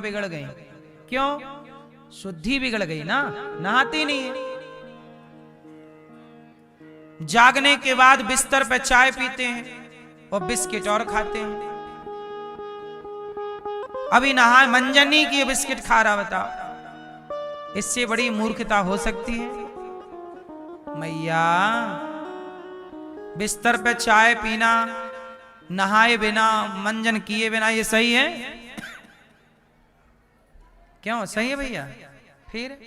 बिगड़ गई। क्यों? शुद्धि बिगड़ गई ना, नहाती नहीं है। जागने के बाद बिस्तर पे चाय पीते हैं और बिस्किट और खाते हैं। अभी नहा मंजनी की बिस्किट खा रहा, बताओ इससे बड़ी मूर्खता हो सकती है? मैया, बिस्तर पे चाय पीना नहाए बिना, मंजन किए बिना, ये सही है? क्यों सही है भैया? फिर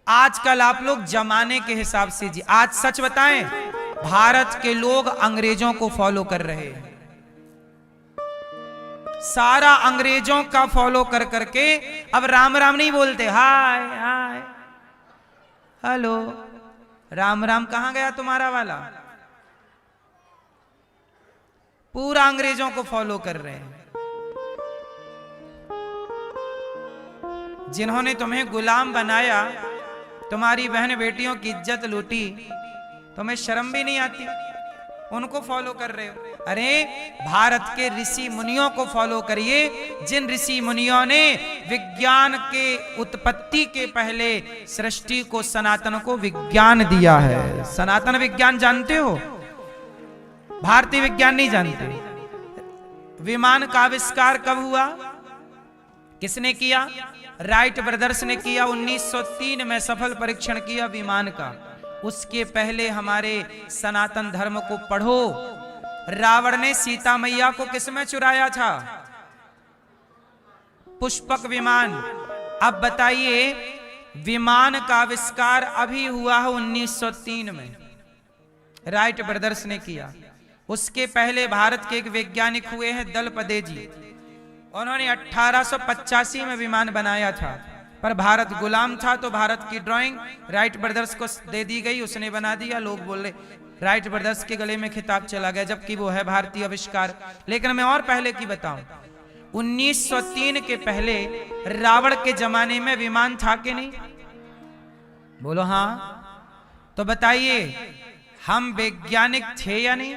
आजकल आप लोग जमाने के हिसाब से जी, आज सच बताएं, भारत के लोग अंग्रेजों को फॉलो कर रहे हैं। सारा अंग्रेजों का फॉलो कर करके अब राम राम नहीं बोलते, हाय हाय हेलो। राम राम कहां गया तुम्हारा वाला? पूरा अंग्रेजों को फॉलो कर रहे हैं। जिन्होंने तुम्हें गुलाम बनाया, तुम्हारी बहन बेटियों की इज्जत लूटी, तुम्हें शर्म भी नहीं आती? उनको फॉलो कर रहे हो। अरे भारत के ऋषि मुनियों को फॉलो करिए, जिन ऋषि मुनियों ने विज्ञान के उत्पत्ति के पहले सृष्टि को, सनातन को विज्ञान दिया है। सनातन विज्ञान जानते हो? भारतीय विज्ञान नहीं जानते। विमान का आविष्कार कब हुआ? किसने किया? राइट ब्रदर्स ने किया। 1903 में सफल परीक्षण किया विमान का। उसके पहले हमारे सनातन धर्म को पढ़ो। रावण ने सीता मैया को किसमें चुराया था? पुष्पक विमान। अब बताइए, विमान का आविष्कार अभी हुआ है 1903 में, राइट ब्रदर्स ने किया। उसके पहले भारत के एक वैज्ञानिक हुए हैं दलपदे जी, उन्होंने 1885 में विमान बनाया था। पर भारत गुलाम था तो भारत की ड्राइंग राइट ब्रदर्स को दे दी गई, उसने बना दिया। लोग बोल रहे राइट ब्रदर्स के गले में खिताब चला गया, जबकि वो है भारतीय आविष्कार। लेकिन मैं और पहले की बताऊं, 1903 के पहले रावण के जमाने में विमान था कि नहीं? बोलो हाँ। तो बताइए, हम वैज्ञानिक थे या नहीं?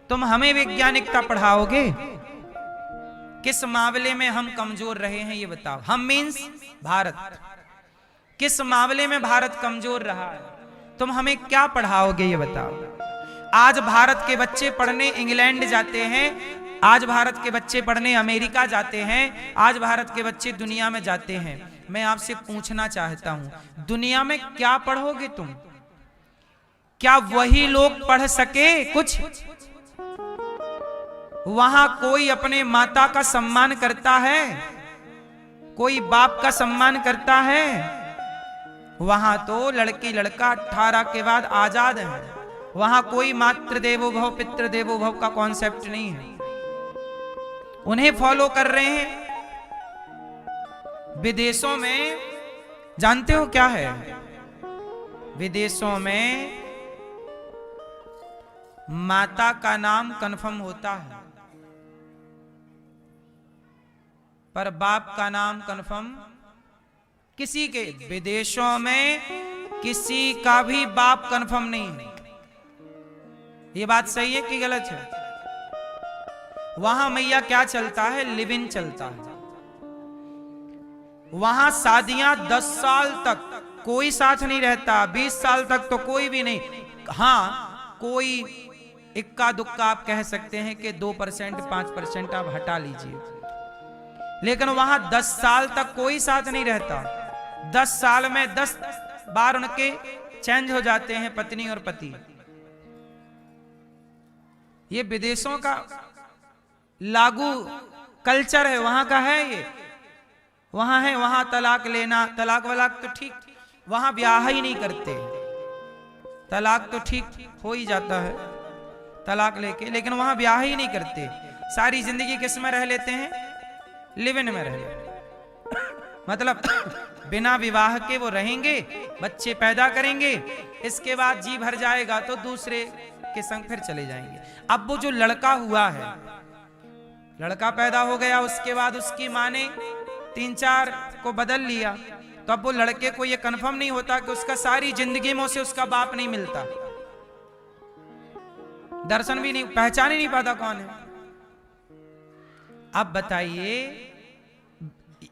तुम हमें वैज्ञानिकता पढ़ाओगे? किस मामले में हम कमजोर रहे हैं ये बताओ। हम मीन्स भारत, किस मामले में भारत कमजोर रहा है? तुम हमें क्या पढ़ाओगे ये बताओ। आज भारत के बच्चे पढ़ने इंग्लैंड जाते हैं, आज भारत के बच्चे पढ़ने अमेरिका जाते हैं, आज भारत के बच्चे दुनिया में जाते हैं। मैं आपसे पूछना चाहता हूं, दुनिया में क्या पढ़ोगे तुम? क्या वही लोग पढ़ सके कुछ? वहां कोई अपने माता का सम्मान करता है? कोई बाप का सम्मान करता है? वहां तो लड़की लड़का 18 के बाद आजाद है। वहां कोई मातृ देवो भव पितृ देवो भव का कॉन्सेप्ट नहीं है। उन्हें फॉलो कर रहे हैं। विदेशों में जानते हो क्या है? विदेशों में माता का नाम कन्फर्म होता है, पर बाप का नाम कन्फर्म किसी के, विदेशों में किसी का भी बाप कन्फर्म नहीं है। ये बात सही है कि गलत है? वहां मैया क्या चलता है? लिव इन चलता है। वहां शादियां 10 साल तक कोई साथ नहीं रहता, 20 साल तक तो कोई भी नहीं। हाँ, कोई इक्का दुक्का आप कह सकते हैं कि 2% 5% आप हटा लीजिए, लेकिन वहां 10 साल तक कोई साथ नहीं रहता। 10 साल में 10 बार उनके चेंज हो जाते हैं पत्नी और पति। ये विदेशों का लागू कल्चर है, वहां का है ये। वहां है, वहां तलाक लेना, तलाक वलाक तो ठीक, वहां ब्याह ही नहीं करते। तलाक तो ठीक हो ही जाता है तलाक लेके, लेकिन वहां ब्याह ही नहीं करते। सारी जिंदगी किस में रह लेते हैं? लिव इन में रह लेते। मतलब बिना विवाह के वो रहेंगे, बच्चे पैदा करेंगे, इसके बाद जी भर जाएगा तो दूसरे के संग फिर चले जाएंगे। अब वो जो लड़का हुआ है, लड़का पैदा हो गया, उसके बाद उसकी माँ ने 3-4 को बदल लिया, तो अब वो लड़के को ये कंफर्म नहीं होता कि उसका सारी जिंदगी में उसे उसका बाप नहीं मिलता, दर्शन भी नहीं, पहचान ही नहीं पाता कौन है। अब बताइए,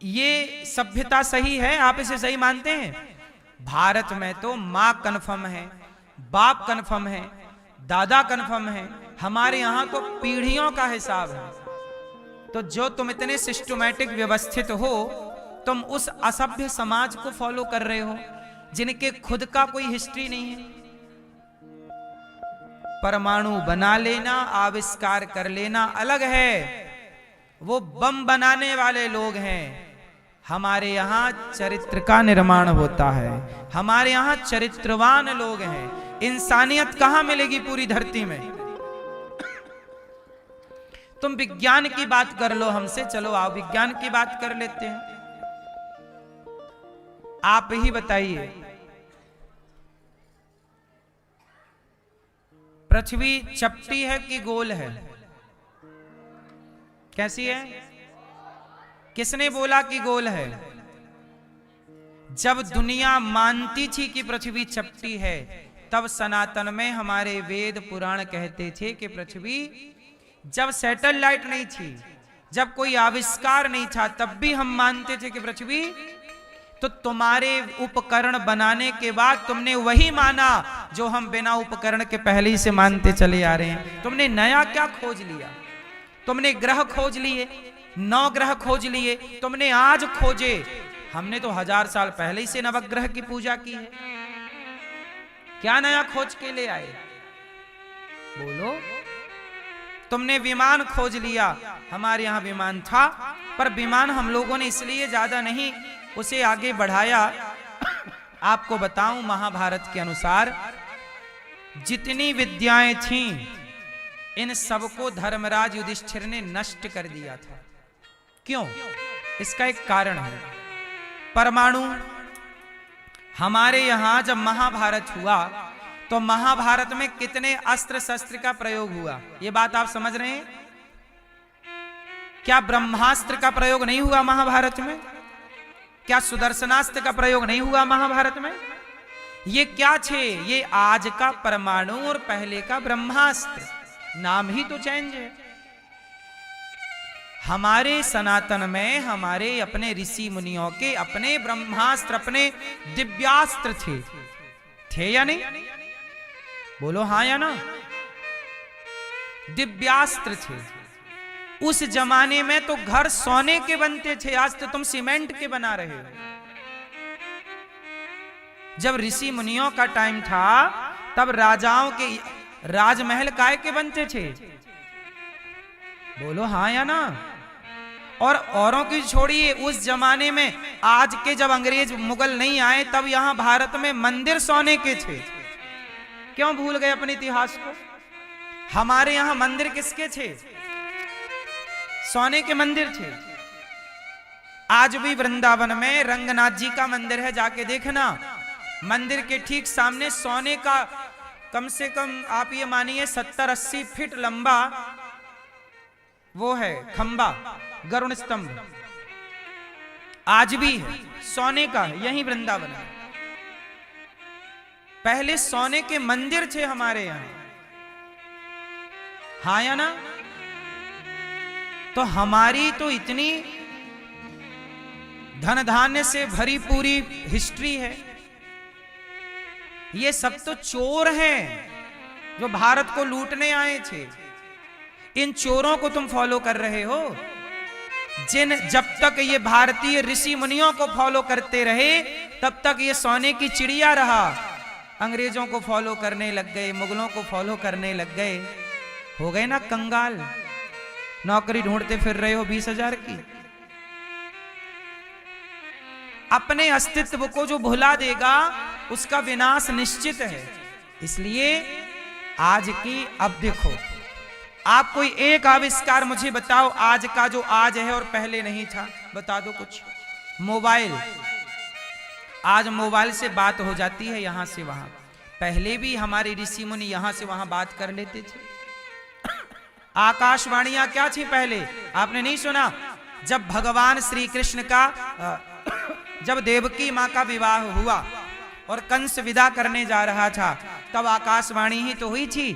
ये सभ्यता सही है? आप इसे सही मानते हैं? भारत में तो माँ कन्फर्म है, बाप कन्फर्म है, दादा कन्फर्म है, हमारे यहां तो पीढ़ियों का हिसाब है। तो जो तुम इतने सिस्टमैटिक व्यवस्थित हो, तुम उस असभ्य समाज को फॉलो कर रहे हो जिनके खुद का कोई हिस्ट्री नहीं है। परमाणु बना लेना, आविष्कार कर लेना अलग है, वो बम बनाने वाले लोग हैं। हमारे यहां चरित्र का निर्माण होता है, हमारे यहां चरित्रवान लोग हैं। इंसानियत कहां मिलेगी पूरी धरती में? तुम विज्ञान की बात कर लो हमसे, चलो आओ विज्ञान की बात कर लेते हैं। आप ही बताइए, पृथ्वी चपटी है कि गोल है? कैसी है? किसने बोला कि गोल है? जब दुनिया मानती थी कि पृथ्वी चपटी है, तब सनातन में हमारे वेद पुराण कहते थे कि पृथ्वी, जब सैटेलाइट नहीं थी, जब कोई आविष्कार नहीं था, तब भी हम मानते थे कि पृथ्वी। तो तुम्हारे उपकरण बनाने के बाद तुमने वही माना जो हम बिना उपकरण के पहले ही से मानते चले आ रहे हैं। तुमने नया क्या खोज लिया? तुमने ग्रह खोज लिए, 9 ग्रह खोज लिए, तुमने आज खोजे। हमने तो 1000 साल पहले ही से नवग्रह की पूजा की है। क्या नया खोज के ले आए? बोलो। तुमने विमान खोज लिया, हमारे यहां विमान था, पर विमान हम लोगों ने इसलिए ज्यादा नहीं उसे आगे बढ़ाया। आपको बताऊं, महाभारत के अनुसार जितनी विद्याएं थीं, इन सबको धर्मराज युधिष्ठिर ने नष्ट कर दिया था। क्यों? इसका एक कारण है। परमाणु, हमारे यहां जब महाभारत हुआ तो महाभारत में कितने अस्त्र शस्त्र का प्रयोग हुआ? ये बात आप समझ रहे हैं? क्या ब्रह्मास्त्र का प्रयोग नहीं हुआ महाभारत में? क्या सुदर्शनास्त्र का प्रयोग नहीं हुआ महाभारत में? ये क्या थे? ये आज का परमाणु और पहले का ब्रह्मास्त्र, नाम ही तो चेंज है। हमारे सनातन में हमारे अपने ऋषि मुनियों के अपने ब्रह्मास्त्र, अपने दिव्यास्त्र थे या नहीं? बोलो हाँ या ना? दिव्यास्त्र थे। उस जमाने में तो घर सोने के बनते थे, आज तो तुम सीमेंट के बना रहे हो। जब ऋषि मुनियों का टाइम था, तब राजाओं के राजमहल काय के बनते थे? बोलो हाँ या ना? और औरों की छोड़िए, उस जमाने में, आज के जब अंग्रेज मुगल नहीं आए, तब यहां भारत में मंदिर सोने के थे। क्यों भूल गए अपने इतिहास को? हमारे यहां मंदिर किसके थे? सोने के मंदिर थे। आज भी वृंदावन में रंगनाथ जी का मंदिर है, जाके देखना। मंदिर के ठीक सामने सोने का कम से कम आप ये मानिए 70-80 फीट लंबा वो है खंबा, गरुड़ स्तंभ, आज भी है, सोने का है, यही वृंदावन है। पहले सोने के मंदिर थे हमारे यहां, हाँ या ना? तो हमारी तो इतनी धन धान्य से भरी पूरी हिस्ट्री है। ये सब तो चोर हैं जो भारत को लूटने आए थे। इन चोरों को तुम फॉलो कर रहे हो। जब तक ये भारतीय ऋषि मुनियों को फॉलो करते रहे, तब तक ये सोने की चिड़िया रहा। अंग्रेजों को फॉलो करने लग गए, मुगलों को फॉलो करने लग गए, हो गए ना कंगाल। नौकरी ढूंढते फिर रहे हो 20,000 की। अपने अस्तित्व को जो भुला देगा, उसका विनाश निश्चित है। इसलिए आज की, अब देखो, आप कोई एक आविष्कार मुझे बताओ आज का, जो आज है और पहले नहीं था, बता दो कुछ। मोबाइल, आज मोबाइल से बात हो जाती है यहां से वहां। पहले भी हमारे ऋषि मुनि यहां से वहां बात कर लेते थे। आकाशवाणियां क्या थी पहले? आपने नहीं सुना? जब भगवान श्री कृष्ण का, जब देवकी मां का विवाह हुआ और कंस विदा करने जा रहा था, तब आकाशवाणी ही तो हुई थी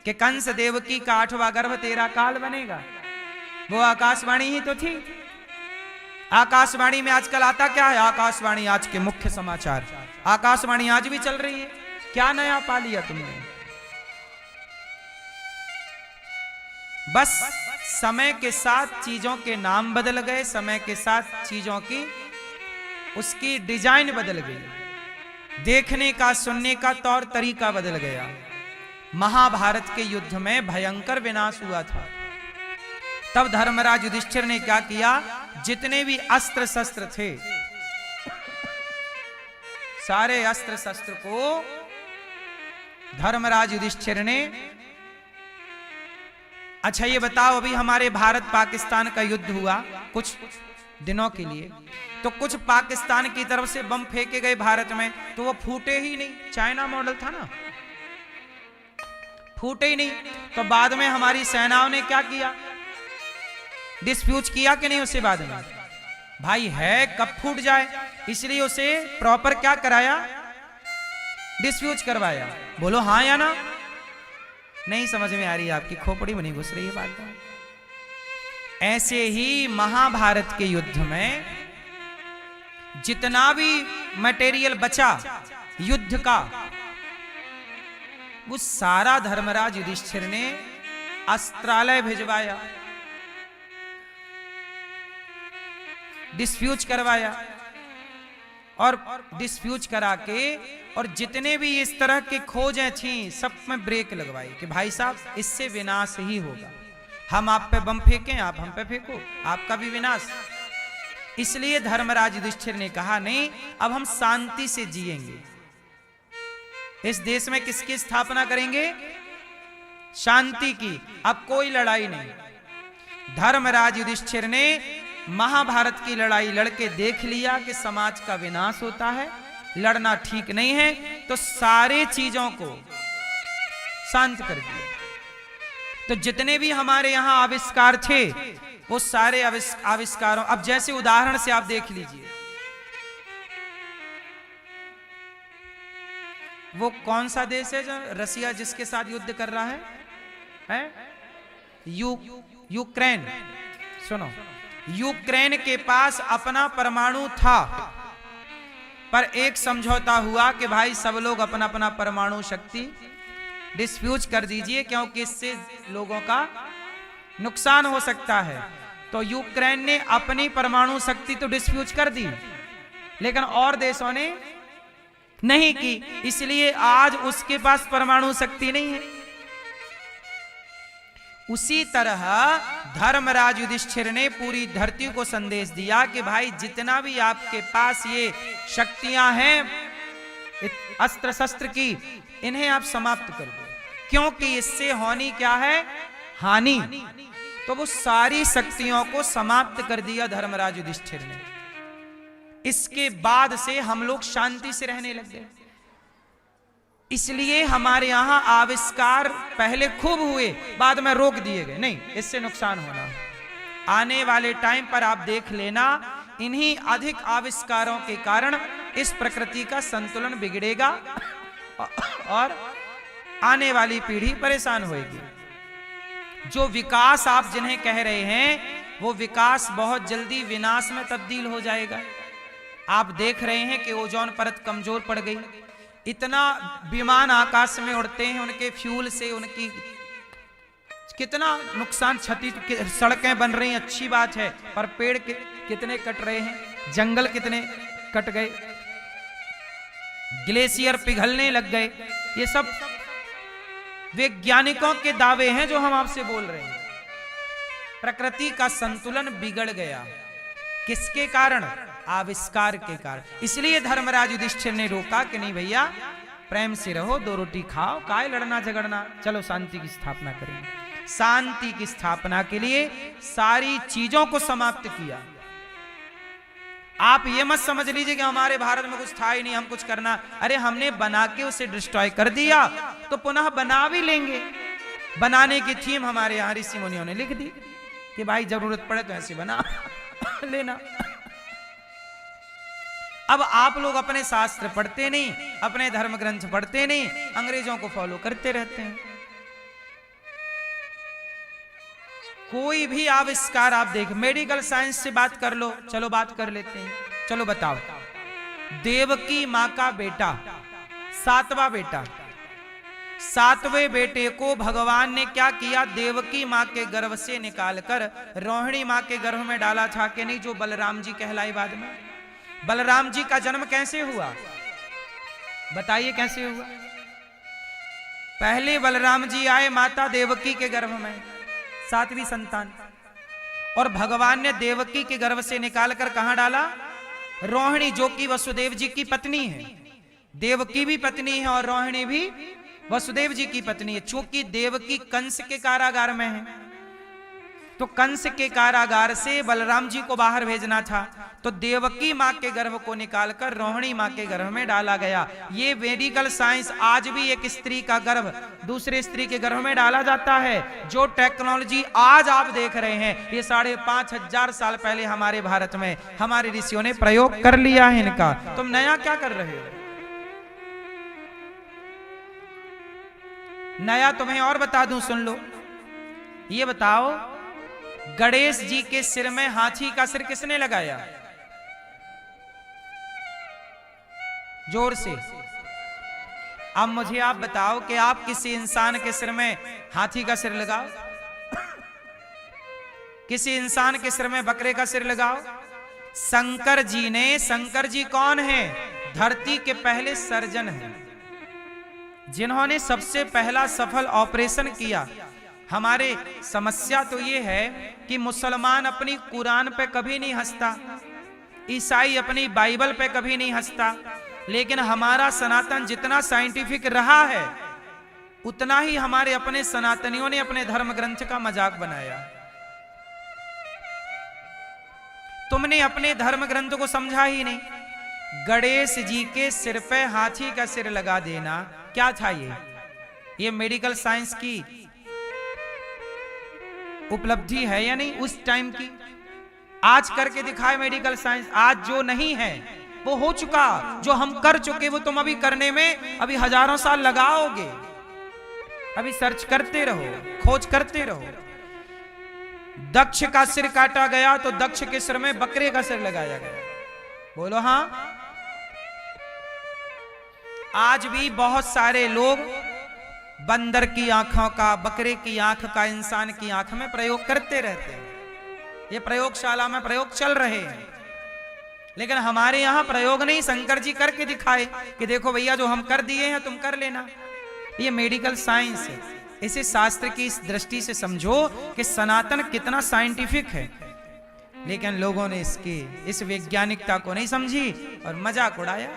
कि कंस देवकी का 8वां गर्भ तेरा काल बनेगा। वो आकाशवाणी ही तो थी। आकाशवाणी में आजकल आता क्या है? आकाशवाणी आज के मुख्य समाचार। आकाशवाणी आज भी चल रही है। क्या नया पा लिया तुमने? बस समय के साथ चीजों के नाम बदल गए, समय के साथ चीजों की उसकी डिजाइन बदल गई, देखने का सुनने का तौर तरीका बदल गया। महाभारत के युद्ध में भयंकर विनाश हुआ था। तब धर्मराज युधिष्ठिर ने क्या किया? जितने भी अस्त्र शस्त्र थे, सारे अस्त्र शस्त्र को धर्मराज युधिष्ठिर ने, अच्छा ये बताओ, अभी हमारे भारत पाकिस्तान का युद्ध हुआ कुछ दिनों के लिए, तो कुछ पाकिस्तान की तरफ से बम फेंके गए भारत में, तो वो फूटे ही नहीं। चाइना मॉडल था ना, फूटे ही नहीं। तो बाद में हमारी सेनाओं ने क्या किया? डिस्फ्यूज किया कि नहीं? उसे बाद में भाई है कब फूट जाए, इसलिए उसे प्रॉपर क्या कराया? डिस्फ्यूज करवाया। बोलो हाँ या ना? नहीं समझ में आ रही है आपकी, खोपड़ी में नहीं घुस रही है बात। ऐसे ही महाभारत के युद्ध में जितना भी मटेरियल बचा युद्ध का, वो सारा धर्मराज युधिष्ठिर ने अस्त्रालय भिजवाया, डिस्फ्यूज करवाया, और डिस्फ्यूज करा के, और जितने भी इस तरह के खोजें थी सब में ब्रेक लगवाई कि भाई साहब इससे विनाश ही होगा। हम आप पे बम फेंकें, आप हम पे फेंको, आपका भी विनाश। इसलिए धर्मराज युधिष्ठिर ने कहा नहीं, अब हम शांति से जिएंगे। इस देश में किसकी स्थापना करेंगे? शांति की। अब कोई लड़ाई नहीं। धर्मराज युधिष्ठिर ने महाभारत की लड़ाई लड़के देख लिया कि समाज का विनाश होता है, लड़ना ठीक नहीं है, तो सारे चीजों को शांत कर दिया। तो जितने भी हमारे यहां आविष्कार थे, वो सारे आविष्कारों, अब जैसे उदाहरण से आप देख लीजिए, वो कौन सा देश है जो रसिया जिसके साथ युद्ध कर रहा है? यूक्रेन। सुनो, यूक्रेन के पास अपना परमाणु था, पर एक समझौता हुआ कि भाई सब लोग अपना अपना परमाणु शक्ति डिस्फ्यूज कर दीजिए, क्योंकि इससे लोगों का नुकसान हो सकता है। तो यूक्रेन ने अपनी परमाणु शक्ति तो डिस्फ्यूज कर दी, लेकिन और देशों ने नहीं की, इसलिए आज उसके पास परमाणु शक्ति नहीं है। उसी तरह धर्मराज युधिष्ठिर ने पूरी धरती को संदेश दिया कि भाई जितना भी आपके पास ये शक्तियां हैं अस्त्र शस्त्र की, इन्हें आप समाप्त कर दो, क्योंकि इससे होनी क्या है? हानि। तो वो सारी शक्तियों को समाप्त कर दिया धर्मराज युधिष्ठिर ने। इसके बाद से हम लोग शांति से रहने लग गए। इसलिए हमारे यहां आविष्कार पहले खूब हुए, बाद में रोक दिए गए, नहीं इससे नुकसान होना। आने वाले टाइम पर आप देख लेना, इन्हीं अधिक आविष्कारों के कारण इस प्रकृति का संतुलन बिगड़ेगा और आने वाली पीढ़ी परेशान होगी। जो विकास आप जिन्हें कह रहे हैं, वो विकास बहुत जल्दी विनाश में तब्दील हो जाएगा। आप देख रहे हैं कि ओजोन परत कमजोर पड़ गई, इतना विमान आकाश में उड़ते हैं, उनके फ्यूल से उनकी कितना नुकसान, क्षति, सड़कें बन रही हैं, अच्छी बात है, पर पेड़ कितने कट रहे हैं, जंगल कितने कट गए, ग्लेशियर पिघलने लग गए। ये सब वैज्ञानिकों के दावे हैं जो हम आपसे बोल रहे हैं। प्रकृति का संतुलन बिगड़ गया, किसके कारण? आविष्कार के कारण। इसलिए धर्मराज युधिष्ठिर ने रोका कि नहीं भैया, प्रेम से रहो, 2 रोटी खाओ, काय लड़ना झगड़ना, चलो शांति की स्थापना करेंगे। शांति की स्थापना के लिए सारी चीजों को समाप्त किया। आप ये मत समझ लीजिए कि हमारे भारत में कुछ था ही नहीं, हम कुछ करना, अरे हमने बना के उसे डिस्ट्रॉय कर दिया, तो पुनः बना भी लेंगे। बनाने की थीम हमारे यहाँ ऋषि मुनियों ने लिख दी कि भाई जरूरत पड़े तो ऐसे बना लेना। अब आप लोग अपने शास्त्र पढ़ते नहीं, अपने धर्म ग्रंथ पढ़ते नहीं, अंग्रेजों को फॉलो करते रहते हैं। कोई भी आविष्कार आप देख, मेडिकल साइंस से बात कर लो, चलो बात कर लेते हैं। चलो बताओ, देवकी माँ का बेटा, सातवां बेटा, सातवें बेटे को भगवान ने क्या किया, देवकी माँ के गर्भ से निकालकर रोहिणी माँ के गर्भ में डाला था कि नहीं, जो बलराम जी कहलाए बाद में। बलराम जी का जन्म कैसे हुआ बताइए, कैसे हुआ? पहले बलराम जी आए माता देवकी के गर्भ में, सातवीं संतान, और भगवान ने देवकी के गर्भ से निकालकर कहां डाला, रोहिणी, जो कि वसुदेव जी की पत्नी है। देवकी भी पत्नी है और रोहिणी भी वसुदेव जी की पत्नी है। चूंकि देवकी कंस के कारागार में है, तो कंस के कारागार से बलराम जी को बाहर भेजना था, तो देवकी माँ के गर्भ को निकालकर रोहिणी माँ के गर्भ में डाला गया। ये मेडिकल साइंस, आज भी एक स्त्री का गर्भ दूसरे स्त्री के गर्भ में डाला जाता है। जो टेक्नोलॉजी आज आप देख रहे हैं, ये 5,500 साल पहले हमारे भारत में हमारे ऋषियों ने प्रयोग कर लिया है इनका। तुम नया क्या कर रहे हो? नया तुम्हें और बता दूं, सुन लो। ये बताओ, गणेश जी के सिर में हाथी का सिर किसने लगाया? जोर से। अब मुझे आप बताओ कि आप किसी इंसान के सिर में हाथी का सिर लगाओ, किसी इंसान के सिर में बकरे का सिर लगाओ। शंकर जी ने, शंकर जी कौन है? धरती के पहले सर्जन हैं, जिन्होंने सबसे पहला सफल ऑपरेशन किया। हमारे समस्या तो ये है कि मुसलमान अपनी कुरान पे कभी नहीं हंसता, ईसाई अपनी बाइबल पे कभी नहीं हंसता, लेकिन हमारा सनातन जितना साइंटिफिक रहा है, उतना ही हमारे अपने सनातनियों ने अपने धर्म ग्रंथ का मजाक बनाया। तुमने अपने धर्म ग्रंथ को समझा ही नहीं। गणेश जी के सिर पे हाथी का सिर लगा देना क्या था? ये मेडिकल साइंस की उपलब्धि है या नहीं उस टाइम की? आज करके दिखाए मेडिकल साइंस। आज जो नहीं है वो हो चुका, जो हम कर चुके वो तुम अभी करने में अभी हजारों साल लगाओगे। अभी सर्च करते रहो, खोज करते रहो। दक्ष का सिर काटा गया तो दक्ष के सिर में बकरे का सिर लगाया गया। बोलो हाँ। आज भी बहुत सारे लोग बंदर की आंखों का, बकरे की आंख का इंसान की आंख में प्रयोग करते रहते हैं। ये प्रयोगशाला में प्रयोग चल रहे हैं, लेकिन हमारे यहां प्रयोग नहीं, शंकर जी करके दिखाए कि देखो भैया जो हम कर दिए हैं तुम कर लेना। ये मेडिकल साइंस है। इसे शास्त्र की इस दृष्टि से समझो कि सनातन कितना साइंटिफिक है, लेकिन लोगों ने इसकी इस वैज्ञानिकता को नहीं समझी और मजाक उड़ाया,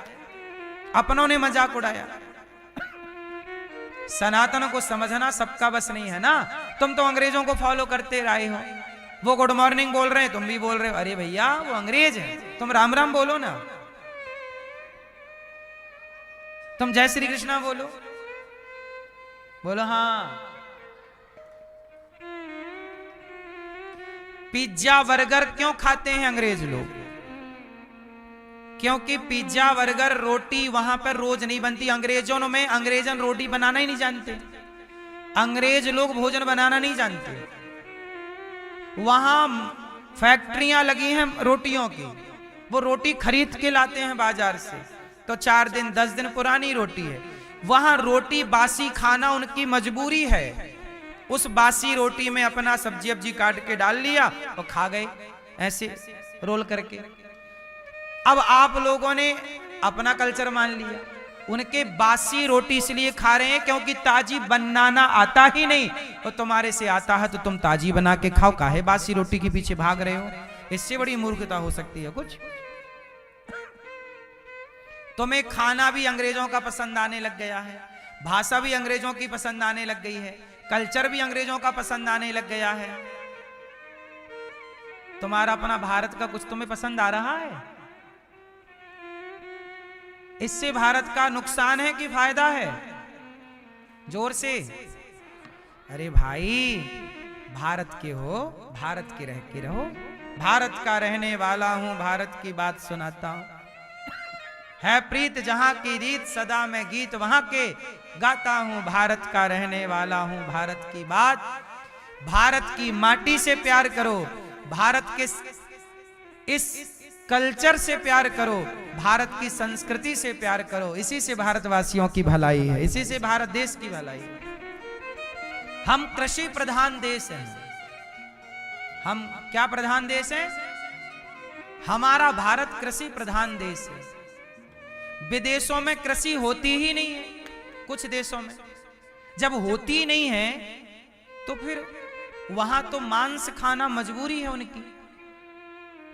अपनों ने मजाक उड़ाया। सनातन को समझना सबका बस नहीं है ना। तुम तो अंग्रेजों को फॉलो करते रहे हो। वो गुड मॉर्निंग बोल रहे हैं, तुम भी बोल रहे हो। अरे भैया वो अंग्रेज है, तुम राम राम बोलो ना, तुम जय श्री कृष्णा बोलो। बोलो हाँ। पिज्जा बर्गर क्यों खाते हैं अंग्रेज लोग? क्योंकि पिज्जा बर्गर रोटी वहां पर रोज नहीं बनती। अंग्रेजन रोटी बनाना ही नहीं जानते। अंग्रेज लोग भोजन बनाना नहीं जानते। वहां फैक्ट्रियां लगी हैं रोटियों की, वो रोटी खरीद के लाते हैं बाजार से, तो 4 दिन 10 दिन पुरानी रोटी है। वहां रोटी बासी खाना उनकी मजबूरी है। उस बासी रोटी में अपना सब्जी अब्जी काट के डाल लिया और खा गए ऐसे रोल करके। अब आप लोगों ने अपना कल्चर मान लिया। उनके बासी रोटी इसलिए खा रहे हैं क्योंकि ताजी बनाना आता ही नहीं, और तुम्हारे से आता है तो तुम ताजी बना के खाओ। काहे बासी रोटी के पीछे भाग रहे हो? इससे बड़ी मूर्खता हो सकती है कुछ? तुम्हें खाना भी अंग्रेजों का पसंद आने लग गया है, भाषा भी अंग्रेजों की पसंद आने लग गई है, कल्चर भी अंग्रेजों का पसंद आने लग गया है। तुम्हारा अपना भारत का कुछ तुम्हें पसंद आ रहा है? इससे भारत का नुकसान है कि फायदा है? जोर से। अरे भाई, भारत के हो, भारत के रह के रहो। भारत का रहने वाला हूं, भारत की बात सुनाता हूं। है प्रीत जहां की रीत, सदा मैं गीत वहां के गाता हूं। भारत का रहने वाला हूं, भारत की बात भारत की माटी से प्यार करो, भारत के इस कल्चर से प्यार करो, भारत की संस्कृति से प्यार करो। इसी से भारतवासियों की भलाई है, इसी से भारत देश की भलाई है। हम कृषि प्रधान देश हैं। हम क्या प्रधान देश हैं? हमारा भारत कृषि प्रधान देश है। विदेशों में कृषि होती ही नहीं है। कुछ देशों में जब होती नहीं है तो फिर वहां तो मांस खाना मजबूरी है उनकी।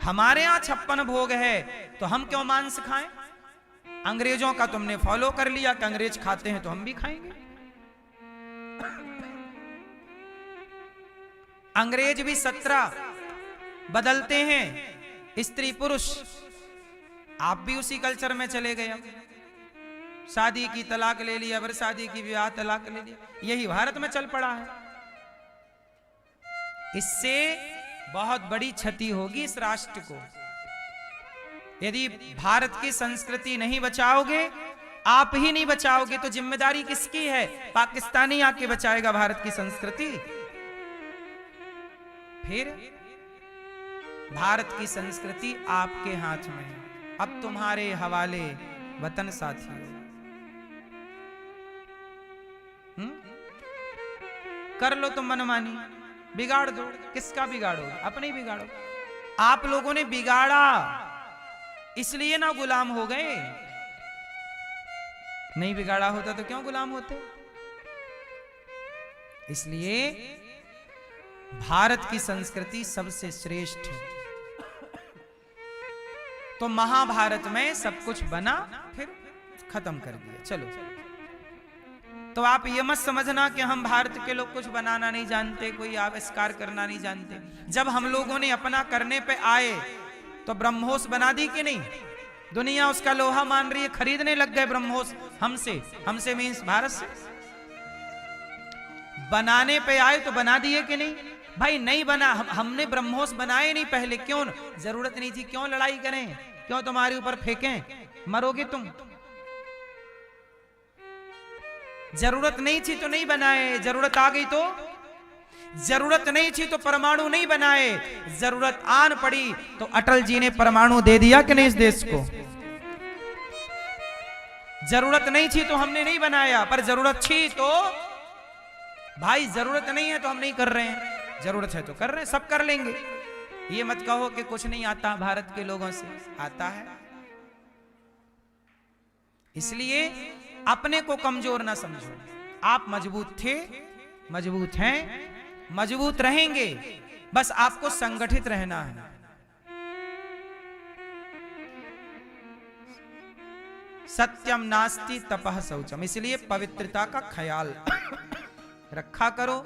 हमारे यहां 56 भोग है तो हम क्यों मांस खाएं? अंग्रेजों का तुमने फॉलो कर लिया कि अंग्रेज खाते हैं तो हम भी खाएंगे। अंग्रेज भी 17 बदलते हैं, स्त्री पुरुष। आप भी उसी कल्चर में चले गए। अब शादी की तलाक ले लिया, फिर शादी की विवाह तलाक ले लिया। यही भारत में चल पड़ा है। इससे बहुत बड़ी क्षति होगी इस राष्ट्र को। यदि भारत की संस्कृति नहीं बचाओगे, आप ही नहीं बचाओगे, तो जिम्मेदारी किसकी है? पाकिस्तानी आके बचाएगा भारत की संस्कृति? फिर भारत की संस्कृति आपके हाथ में है। अब तुम्हारे हवाले वतन साथियों। कर लो तुम मनमानी, बिगाड़ दो। किसका बिगाड़ो? अपने ही बिगाड़ो। आप लोगों ने बिगाड़ा, इसलिए ना गुलाम हो गए। नहीं बिगाड़ा होता तो क्यों गुलाम होते? इसलिए भारत की संस्कृति सबसे श्रेष्ठ है। तो महाभारत में सब कुछ बना, फिर खत्म कर दिया। चलो, तो आप ये मत समझना कि हम भारत के लोग कुछ बनाना नहीं जानते, कोई आविष्कार करना नहीं जानते। जब हम लोगों ने अपना करने पे आए तो ब्रह्मोस बना दी कि नहीं? दुनिया उसका लोहा मान रही है, खरीदने लग गए ब्रह्मोस हमसे मीन्स भारत से। बनाने पे आए तो बना दिए कि नहीं? भाई नहीं बना, हमने ब्रह्मोस बनाए नहीं पहले। क्यों? जरूरत नहीं थी। क्यों लड़ाई करें? क्यों तुम्हारे ऊपर फेंकें? मरोगे तुम। जरूरत नहीं थी तो नहीं बनाए, जरूरत आ गई तो? जरूरत नहीं थी तो परमाणु नहीं बनाए, जरूरत आन पड़ी तो अटल जी ने परमाणु दे दिया कि नहीं इस देश को? जरूरत नहीं थी तो हमने नहीं बनाया, पर जरूरत थी तो भाई जरूरत नहीं है तो हम नहीं कर रहे हैं, जरूरत है तो कर रहे हैं, सब कर लेंगे। ये मत कहो कि कुछ नहीं आता भारत के लोगों से, आता है। इसलिए अपने को कमजोर ना समझो। आप मजबूत थे, मजबूत हैं, मजबूत रहेंगे, बस आपको संगठित रहना है। सत्यम नास्ति तपः शौचम, इसलिए पवित्रता का ख्याल रखा करो।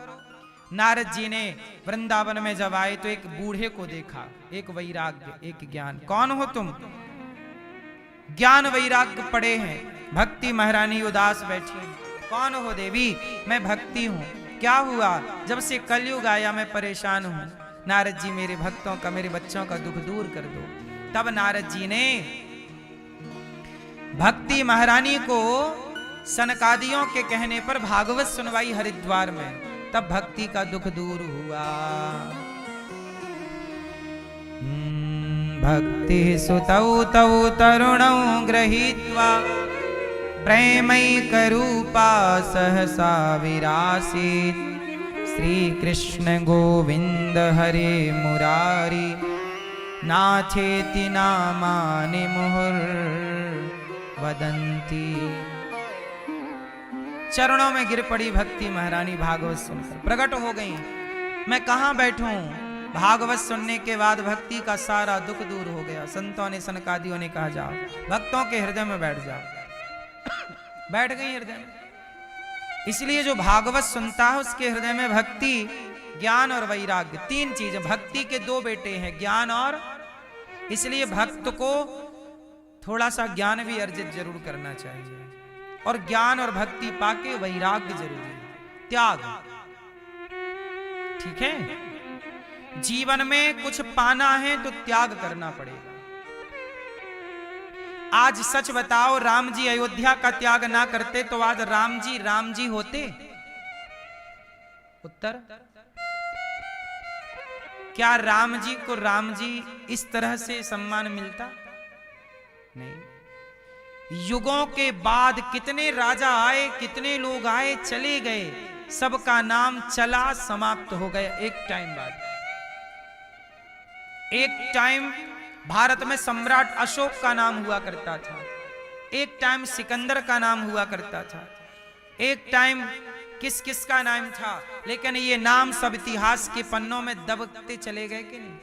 नारद जी ने वृंदावन में जब आए तो एक बूढ़े को देखा, एक वैराग्य, एक ज्ञान। कौन हो तुम? ज्ञान वैराग्य पड़े हैं। भक्ति महारानी उदास बैठी। कौन हो देवी? मैं भक्ति हूं। क्या हुआ? जब से कलयुग आया मैं परेशान हूं। नारद जी मेरे भक्तों का, मेरे बच्चों का दुख दूर कर दो। तब नारद जी ने भक्ति महारानी को सनकादियों के कहने पर भागवत सुनवाई हरिद्वार में। तब भक्ति का दुख दूर हुआ। भक्ति सुतौ तौ तरुणौ गृहीत्वा प्रेमैकरूपा सहसा विरासीत्। श्री कृष्ण गोविंद हरे मुरारी नाथेति नामानि मुहुर्वदन्ति। चरणों में गिर पड़ी भक्ति महारानी भागवत सुनकर, प्रकट हो गई। मैं कहां बैठूं? भागवत सुनने के बाद भक्ति का सारा दुख दूर हो गया। संतों ने, सनकादियों ने कहा जाओ भक्तों के हृदय में बैठ जाओ। बैठ गई हृदय में। इसलिए जो भागवत सुनता है उसके हृदय में भक्ति, ज्ञान और वैराग्य, तीन चीजें। भक्ति के दो बेटे हैं, ज्ञान और। इसलिए भक्त को थोड़ा सा ज्ञान भी अर्जित जरूर करना चाहिए, और ज्ञान और भक्ति पाके वैराग्य जरूरी है, त्याग। ठीक है? जीवन में कुछ पाना है तो त्याग करना पड़ेगा। आज सच बताओ, राम जी अयोध्या का त्याग ना करते तो आज राम जी होते? उत्तर क्या राम जी को राम जी इस तरह से सम्मान मिलता? नहीं। युगों के बाद कितने राजा आए, कितने लोग आए, चले गए, सबका नाम चला समाप्त हो गया एक टाइम बाद। एक टाइम भारत में सम्राट अशोक का नाम हुआ करता था, एक टाइम सिकंदर का नाम हुआ करता था, एक टाइम किस किस का नाम था, लेकिन ये नाम सब इतिहास के पन्नों में दबकते चले गए कि नहीं?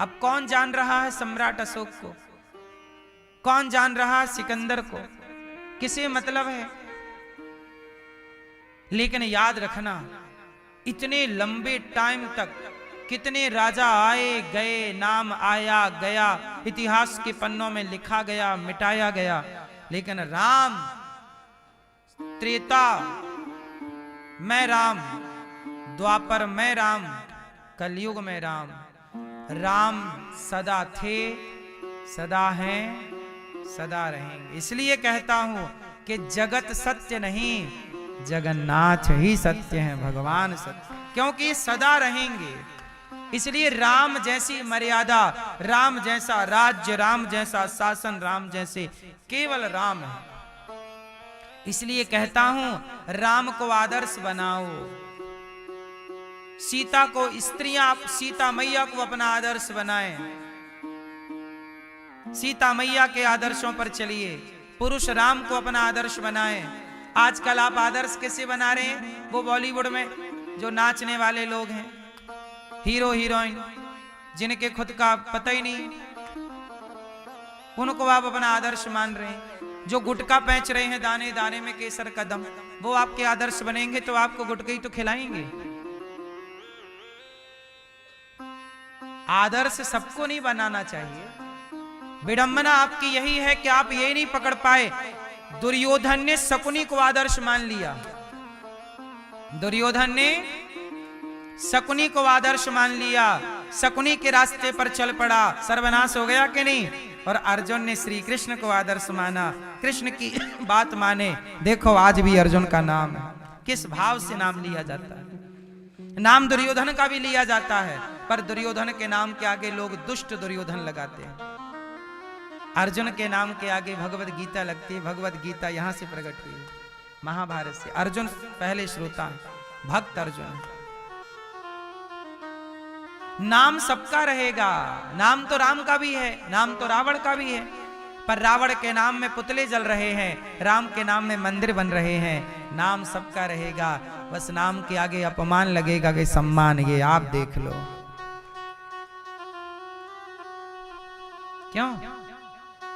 अब कौन जान रहा है सम्राट अशोक को? कौन जान रहा है सिकंदर को? किसे मतलब है? लेकिन याद रखना, इतने लंबे टाइम तक कितने राजा आए गए, नाम आया गया, इतिहास के पन्नों में लिखा गया, मिटाया गया, लेकिन राम, त्रेता मैं राम, द्वापर मैं राम, कलयुग में राम, राम सदा थे, सदा हैं, सदा रहेंगे। इसलिए कहता हूं कि जगत सत्य नहीं, जगन्नाथ ही सत्य हैं, भगवान सत्य, क्योंकि सदा रहेंगे। इसलिए राम जैसी मर्यादा, राम जैसा राज्य, राम जैसा शासन, राम जैसे केवल राम है। इसलिए कहता हूं राम को आदर्श बनाओ। सीता को स्त्रियां, सीता मैया को अपना आदर्श बनाएं, सीता मैया के आदर्शों पर चलिए। पुरुष राम को अपना आदर्श बनाएं। आजकल आप आदर्श कैसे बना रहे हैं? वो बॉलीवुड में जो नाचने वाले लोग हैं, हीरो हीरोइन, जिनके खुद का पता ही नहीं, उनको आप अपना आदर्श मान रहे हैं। जो गुटखा बेच रहे हैं दाने दाने में केसर का दम, वो आपके आदर्श बनेंगे तो आपको गुटखा ही तो खिलाएंगे। आदर्श सबको नहीं बनाना चाहिए। विडंबना आपकी यही है कि आप ये नहीं पकड़ पाए। दुर्योधन ने शकुनी को आदर्श मान लिया, दुर्योधन ने शकुनी को आदर्श मान लिया, शकुनी के रास्ते पर चल पड़ा, सर्वनाश हो गया कि नहीं? और अर्जुन ने श्री कृष्ण को आदर्श माना, कृष्ण की बात माने। देखो आज भी अर्जुन का नाम है, किस भाव से नाम लिया जाता है। नाम दुर्योधन का भी लिया जाता है, पर दुर्योधन के नाम के आगे लोग दुष्ट दुर्योधन लगाते हैं। अर्जुन के नाम के आगे भगवत गीता लगती है। भगवत गीता यहां से प्रकट हुई, महाभारत से। अर्जुन पहले श्रोता है, भक्त अर्जुन। नाम सबका रहेगा, नाम तो राम का भी है, नाम तो रावण का भी है, पर रावण के नाम में पुतले जल रहे हैं, राम के नाम में मंदिर बन रहे हैं। नाम सबका रहेगा, बस नाम के आगे अपमान लगेगा कि सम्मान। ये आप देख लो क्यों?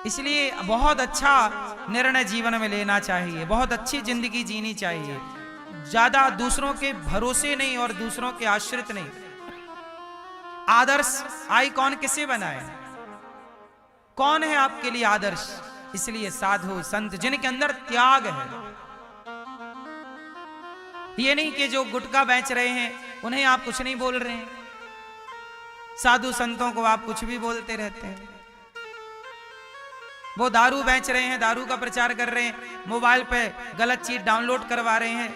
इसलिए बहुत अच्छा निर्णय जीवन में लेना चाहिए, बहुत अच्छी जिंदगी जीनी चाहिए, ज्यादा दूसरों के भरोसे नहीं और दूसरों के आश्रित नहीं। आदर्श आइकॉन किसे बनाए? कौन है आपके लिए आदर्श? इसलिए साधु संत जिनके अंदर त्याग है। ये नहीं कि जो गुटखा बेच रहे हैं उन्हें आप कुछ नहीं बोल रहे हैं, साधु संतों को आप कुछ भी बोलते रहते हैं। वो दारू बेच रहे हैं, दारू का प्रचार कर रहे हैं, मोबाइल पे गलत चीज डाउनलोड करवा रहे हैं,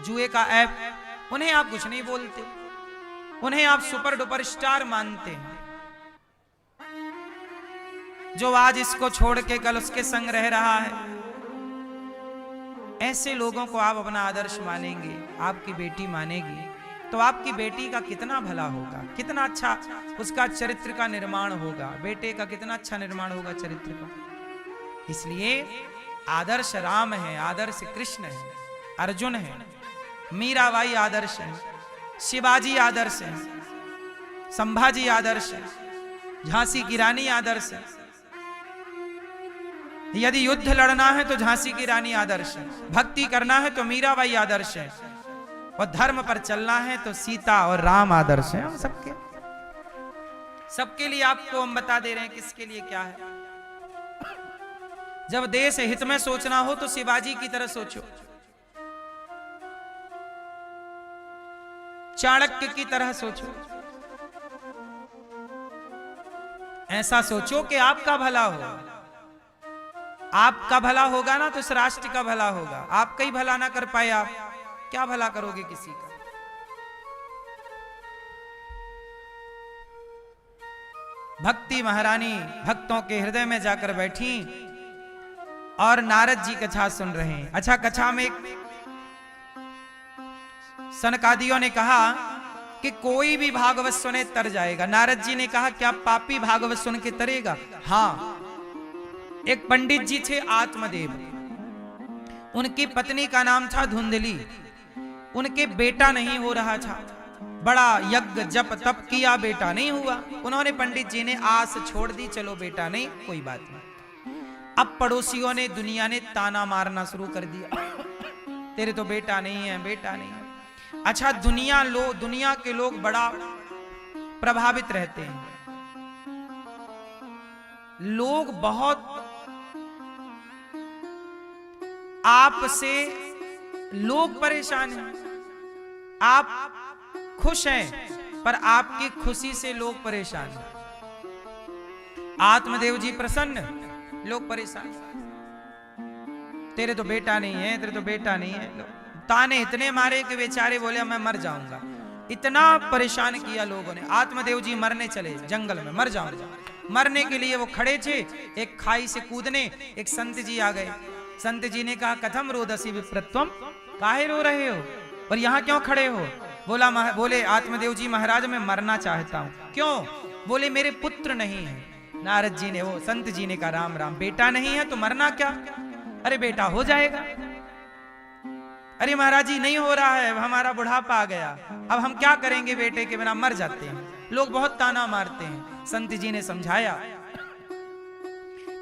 जुए का ऐप, उन्हें आप कुछ नहीं बोलते, उन्हें आप सुपर डुपर स्टार मानते हैं। जो आज इसको छोड़ के कल उसके संग रह रहा है, ऐसे लोगों को आप अपना आदर्श मानेंगे, आपकी बेटी मानेगी, तो आपकी बेटी का कितना भला होगा, कितना अच्छा उसका चरित्र का निर्माण होगा, बेटे का कितना अच्छा निर्माण होगा चरित्र का। इसलिए आदर्श राम है, आदर्श कृष्ण है, अर्जुन है, मीराबाई आदर्श है, शिवाजी आदर्श है, संभाजी आदर्श है, झांसी की रानी आदर्श है। यदि युद्ध लड़ना है तो झांसी की रानी आदर्श है, भक्ति करना है तो मीराबाई आदर्श है, और धर्म पर चलना है तो सीता और राम आदर्श है। हम सबके लिए आपको हम बता दे रहे हैं किसके लिए क्या है। जब देश हित में सोचना हो तो शिवाजी की तरह सोचो, चाणक्य की तरह सोचो, ऐसा सोचो कि आपका भला हो। आपका भला होगा ना तो इस राष्ट्र का भला होगा। आपका ही भला ना कर पाए, आप क्या भला करोगे किसी का? भक्ति महारानी भक्तों के हृदय में जाकर बैठी और नारद जी कथा सुन रहे हैं। अच्छा, कथा में सनकादियों ने कहा कि कोई भी भागवत सुने तर जाएगा। नारद जी ने कहा क्या पापी भागवत सुन के तरेगा? हाँ। एक पंडित जी थे आत्मदेव, उनकी पत्नी का नाम था धुंधली, उनके बेटा नहीं हो रहा था, बड़ा यज्ञ जप तप किया, बेटा नहीं हुआ। उन्होंने पंडित जी ने आस छोड़ दी, चलो बेटा नहीं, कोई बात नहीं। अब पड़ोसियों ने, दुनिया ने ताना मारना शुरू कर दिया, तेरे तो बेटा नहीं है, बेटा नहीं है। अच्छा, दुनिया के लोग बड़ा प्रभावित रहते हैं, लोग बहुत आपसे, लोग परेशान हैं, आप खुश हैं पर आपकी खुशी से लोग परेशान हैं। आत्मदेव जी प्रसन्न, लोग परेशान, तेरे तो बेटा नहीं है, तेरे तो बेटा नहीं है। ताने इतने मारे कि बेचारे बोले मैं मर जाऊंगा, इतना परेशान किया लोगों ने। आत्मदेव जी मरने चले जंगल में, मर जाऊंगा। मरने के लिए वो खड़े थे, एक खाई से कूदने एक संत जी आ गए। संत जी ने कहा कथम रोदसी विप्रत्वम, काहे रो रहे हो और यहाँ क्यों खड़े हो? बोले आत्मदेव जी महाराज मैं मरना चाहता हूँ। क्यों? बोले मेरे पुत्र नहीं है। नारद जी ने, वो संत जी ने कहा राम राम, बेटा नहीं है तो मरना क्या? अरे बेटा हो जाएगा। अरे महाराज जी नहीं हो रहा है, हमारा बुढ़ापा आ गया, अब हम क्या करेंगे, बेटे के बिना मर जाते हैं। लोग बहुत ताना मारते हैं। संत जी ने समझाया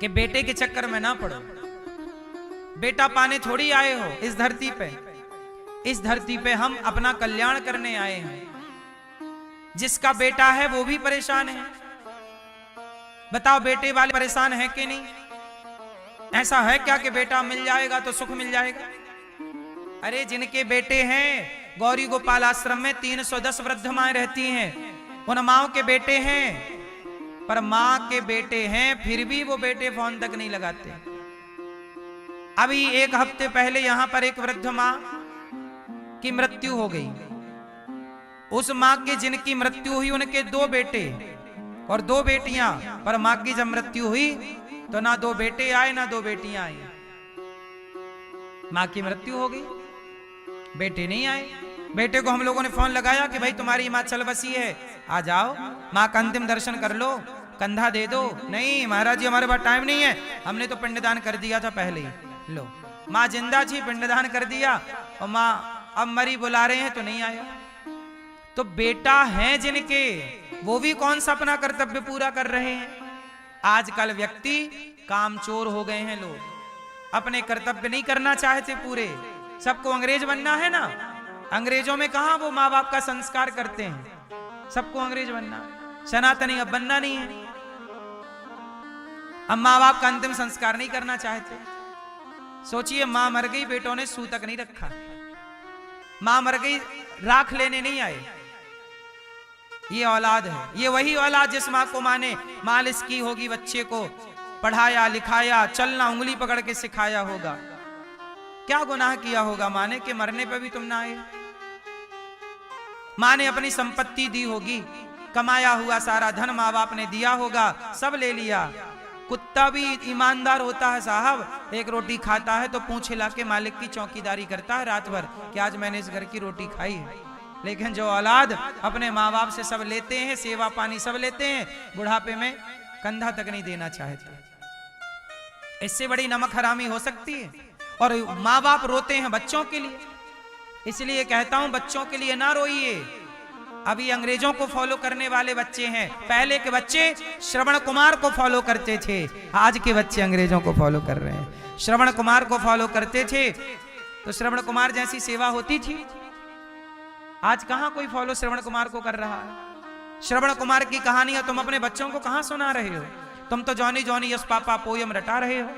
कि बेटे के चक्कर में ना पड़ो, बेटा पाने थोड़ी आए हो इस धरती पे। इस धरती पे हम अपना कल्याण करने आए हैं। जिसका बेटा है वो भी परेशान है। बताओ बेटे वाले परेशान है कि नहीं? ऐसा है क्या कि बेटा मिल जाएगा तो सुख मिल जाएगा? अरे जिनके बेटे हैं, गौरी गोपाल आश्रम में 310 वृद्ध माएं रहती हैं, उन माओं के बेटे हैं, पर मां के बेटे हैं फिर भी वो बेटे फोन तक नहीं लगाते। अभी एक हफ्ते पहले यहां पर एक वृद्ध मां की मृत्यु हो गई। उस मां के जिनकी मृत्यु हुई उनके 2 बेटे और 2 बेटियां, पर मां की जब मृत्यु हुई तो ना 2 बेटे आए ना 2 बेटियां आई। मां की मृत्यु हो गई, बेटे नहीं आए। बेटे को हम लोगों ने फोन लगाया कि भाई तुम्हारी मां चल बसी है, आ जाओ, मां का अंतिम दर्शन कर लो, कंधा दे दो। नहीं महाराज जी हमारे पास टाइम नहीं है, हमने तो पिंडदान कर दिया था पहले ही। लो, मां जिंदा थी, पिंडदान कर दिया, और मां अब मरी, बुला रहे हैं तो नहीं आया। तो बेटा है जिनके, वो भी कौन सा अपना कर्तव्य पूरा कर रहे हैं? आजकल व्यक्ति कामचोर हो गए हैं, लोग अपने कर्तव्य नहीं करना चाहते पूरे। सबको अंग्रेज बनना है ना, अंग्रेजों में कहां वो माँ बाप का संस्कार करते हैं। सबको अंग्रेज बनना, सनातनी अब बनना नहीं है। अब माँ बाप का अंतिम संस्कार नहीं करना चाहते। सोचिए, मां मर गई, बेटों ने सूतक नहीं रखा, मां मर गई, राख लेने नहीं आए। ये औलाद है, ये वही औलाद जिस मां को मां ने मालिश की होगी, बच्चे को पढ़ाया लिखाया, चलना उंगली पकड़ के सिखाया होगा। क्या गुनाह किया होगा मां ने कि मरने पे भी तुम ना आए? मां ने अपनी संपत्ति दी होगी, कमाया हुआ सारा धन माँ बाप ने दिया होगा, सब ले लिया। कुत्ता भी ईमानदार होता है साहब, एक रोटी खाता है तो पूंछ हिला के मालिक की चौकीदारी करता है रात भर कि आज मैंने इस घर की रोटी खाई है। लेकिन जो औलाद अपने माँ बाप से सब लेते हैं, सेवा पानी सब लेते हैं, बुढ़ापे में कंधा तक नहीं देना चाहते। इससे बड़ी नमक हरामी हो सकती है। और माँ बाप रोते हैं बच्चों के लिए, इसलिए कहता हूं बच्चों के लिए ना रोइए। अभी अंग्रेजों को फॉलो करने वाले बच्चे हैं, पहले के बच्चे श्रवण कुमार को फॉलो करते थे, आज के बच्चे अंग्रेजों को फॉलो कर रहे हैं। श्रवण कुमार को फॉलो करते थे तो श्रवण कुमार जैसी सेवा होती थी, आज कहां कोई फॉलो श्रवण कुमार को कर रहा है। श्रवण कुमार की कहानियां तुम अपने बच्चों को कहां सुना रहे हो? तुम तो Johnny Johnny yes papa poem रटा रहे हो।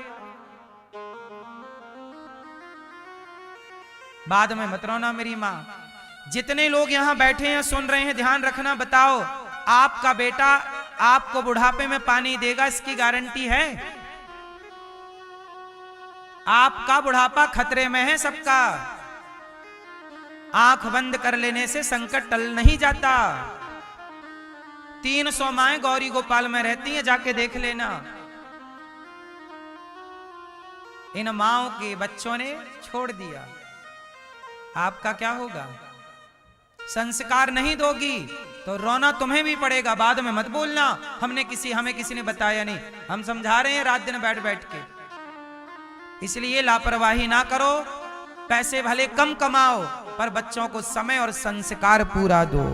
बाद में मत रोना मेरी मां। जितने लोग यहां बैठे हैं सुन रहे हैं, ध्यान रखना। बताओ, आपका बेटा आपको बुढ़ापे में पानी देगा, इसकी गारंटी है? आपका बुढ़ापा खतरे में है सबका। आंख बंद कर लेने से संकट टल नहीं जाता। 300 माएं गौरी गोपाल में रहती हैं, जाके देख लेना। इन माओं के बच्चों ने छोड़ दिया, आपका क्या होगा? संस्कार नहीं दोगी तो रोना तुम्हें भी पड़ेगा। बाद में मत बोलना हमें किसी ने बताया नहीं, हम समझा रहे हैं रात दिन बैठ बैठ के। इसलिए लापरवाही ना करो, पैसे भले कम कमाओ पर बच्चों को समय और संस्कार पूरा दो।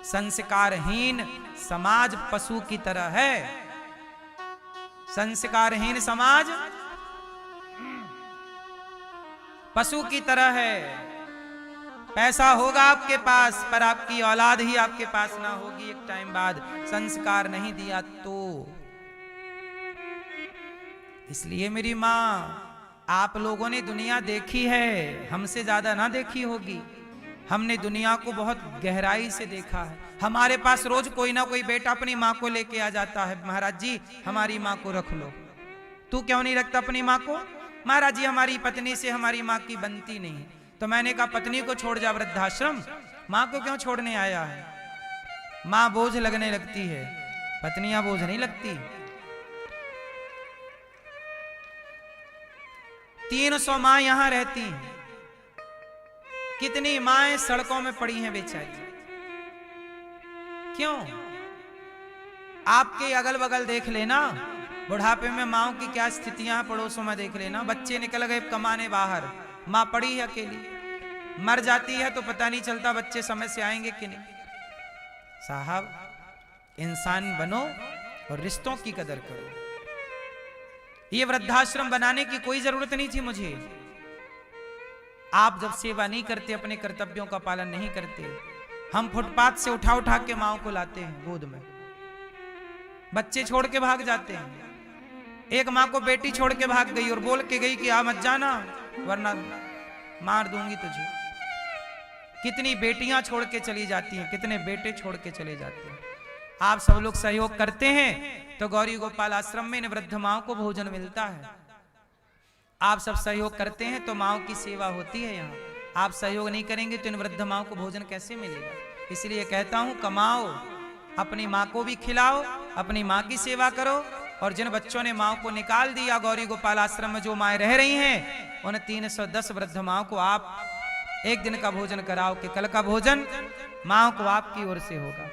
संस्कारहीन समाज पशु की तरह है। संस्कारहीन समाज पशु की तरह है। पैसा होगा आपके पास पर आपकी औलाद ही आपके पास ना होगी एक टाइम बाद, संस्कार नहीं दिया तो। इसलिए मेरी मां, आप लोगों ने दुनिया देखी है, हमसे ज्यादा ना देखी होगी। हमने दुनिया को बहुत गहराई से देखा है। हमारे पास रोज कोई ना कोई बेटा अपनी माँ को लेके आ जाता है, महाराज जी हमारी माँ को रख लो। तू क्यों नहीं रखता अपनी माँ को? महाराज जी हमारी पत्नी से हमारी माँ की बनती नहीं। तो मैंने कहा पत्नी को छोड़ जा वृद्धाश्रम, माँ को क्यों छोड़ने आया है? माँ बोझ लगने लगती है, पत्नियां बोझ नहीं लगती। 300 माँ यहां रहती हैं। कितनी माएं सड़कों में पड़ी हैं बेचारी। क्यों? आपके अगल बगल देख लेना, बुढ़ापे में माओं की क्या स्थितियां हैं, पड़ोसों में देख लेना। बच्चे निकल गए कमाने बाहर, मां पड़ी है अकेली, मर जाती है तो पता नहीं चलता बच्चे समय से आएंगे कि नहीं। साहब इंसान बनो और रिश्तों की कदर करो। ये वृद्धाश्रम बनाने की कोई जरूरत नहीं थी मुझे। आप जब सेवा नहीं करते, अपने कर्तव्यों का पालन नहीं करते, हम फुटपाथ से उठा उठा के माओ को लाते हैं गोद में, बच्चे छोड़ के भाग जाते हैं। एक माँ को बेटी छोड़ के भाग गई और बोल के गई कि आ मत जाना वरना मार दूंगी तुझे। कितनी बेटियां छोड़ के चली जाती हैं, कितने बेटे छोड़ के चले जाते हैं। आप सब लोग सहयोग करते हैं तो गौरी गोपाल आश्रम में इन वृद्ध माओं को भोजन मिलता है। आप सब सहयोग करते हैं तो माओं की सेवा होती है यहाँ। आप सहयोग नहीं करेंगे तो इन वृद्ध माओं को भोजन कैसे मिलेगा? इसलिए कहता हूं कमाओ, अपनी माँ को भी खिलाओ, अपनी माँ की सेवा करो। और जिन बच्चों ने माँ को निकाल दिया गौरी गोपाल आश्रम में जो माएँ रह रही हैं, उन 310 वृद्ध माँ को आप एक दिन का भोजन कराओ कि कल का भोजन माँ को आपकी ओर से होगा।